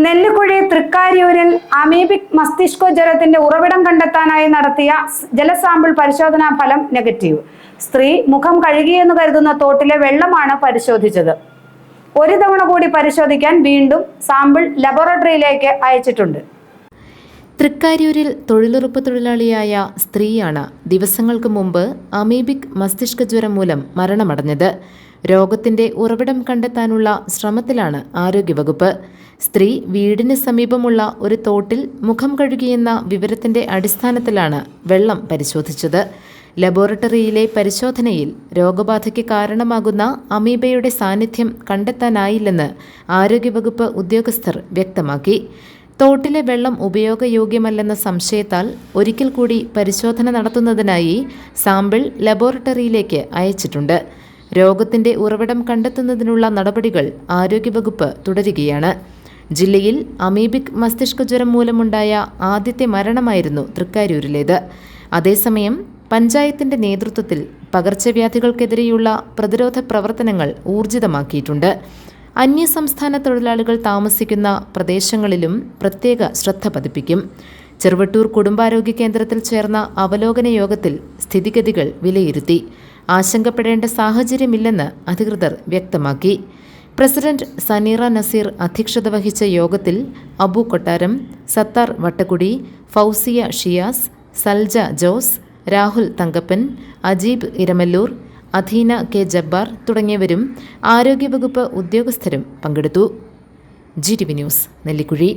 Nellikuzhi തൃക്കാര്യൂരിൽ amoebic മസ്തിഷ്കജ്വരത്തിന്റെ ഉറവിടം കണ്ടെത്താനായി നടത്തിയ ജലസാമ്പിൾ പരിശോധനാ ഫലം നെഗറ്റീവ്. സ്ത്രീ മുഖം കഴുകിയെന്ന് കരുതുന്ന തോട്ടിലെ വെള്ളമാണ് പരിശോധിച്ചത്. ഒരു തവണ കൂടി പരിശോധിക്കാൻ വീണ്ടും സാമ്പിൾ ലബോറട്ടറിയിലേക്ക് അയച്ചിട്ടുണ്ട്. തൃക്കാര്യൂരിൽ തൊഴിലുറപ്പ് തൊഴിലാളിയായ സ്ത്രീയാണ് ദിവസങ്ങൾക്ക് മുമ്പ് അമീബിക് മസ്തിഷ്കജ്വരം മൂലം മരണമടഞ്ഞത്. രോഗത്തിന്റെ ഉറവിടം കണ്ടെത്താനുള്ള ശ്രമത്തിലാണ് ആരോഗ്യവകുപ്പ്. സ്ത്രീ വീടിന് സമീപമുള്ള ഒരു തോട്ടിൽ മുഖം കഴുകിയെന്ന വിവരത്തിന്റെ അടിസ്ഥാനത്തിലാണ് വെള്ളം പരിശോധിച്ചത്. ലബോറട്ടറിയിലെ പരിശോധനയിൽ രോഗബാധയ്ക്ക് കാരണമാകുന്ന അമീബയുടെ സാന്നിധ്യം കണ്ടെത്താനായില്ലെന്ന് ആരോഗ്യവകുപ്പ് ഉദ്യോഗസ്ഥർ വ്യക്തമാക്കി. തോട്ടിലെ വെള്ളം ഉപയോഗയോഗ്യമല്ലെന്ന സംശയത്താൽ ഒരിക്കൽ കൂടി പരിശോധന നടത്തുന്നതിനായി സാമ്പിൾ ലബോറട്ടറിയിലേക്ക് അയച്ചിട്ടുണ്ട്. രോഗത്തിന്റെ ഉറവിടം കണ്ടെത്തുന്നതിനുള്ള നടപടികൾ ആരോഗ്യവകുപ്പ് തുടരുകയാണ്. ജില്ലയിൽ അമീബിക് മസ്തിഷ്കജ്വരം മൂലമുണ്ടായ ആദ്യത്തെ മരണമായിരുന്നു തൃക്കാര്യൂരിലേത്. അതേസമയം പഞ്ചായത്തിന്റെ നേതൃത്വത്തിൽ പകർച്ചവ്യാധികൾക്കെതിരെയുള്ള പ്രതിരോധ പ്രവർത്തനങ്ങൾ ഊർജിതമാക്കിയിട്ടുണ്ട്. അന്യസംസ്ഥാന തൊഴിലാളികൾ താമസിക്കുന്ന പ്രദേശങ്ങളിലും പ്രത്യേക ശ്രദ്ധ പതിപ്പിക്കും. ചെറുവട്ടൂർ കുടുംബാരോഗ്യ കേന്ദ്രത്തിൽ ചേർന്ന അവലോകന യോഗത്തിൽ സ്ഥിതിഗതികൾ വിലയിരുത്തി. ആശങ്കപ്പെടേണ്ട സാഹചര്യമില്ലെന്ന് അധികൃതർ വ്യക്തമാക്കി. പ്രസിഡന്റ് സനീറ നസീർ അധ്യക്ഷത വഹിച്ച യോഗത്തിൽ അബു കൊട്ടാരം, സത്താർ വട്ടക്കുടി, ഫൗസിയ ഷിയാസ്, സൽജ ജോസ്, രാഹുൽ തങ്കപ്പൻ, അജീബ് ഇരമല്ലൂർ, അധീന കെ ജബ്ബാർ തുടങ്ങിയവരും ആരോഗ്യവകുപ്പ് ഉദ്യോഗസ്ഥരും പങ്കെടുത്തു. GTV news, Nellikuzhi.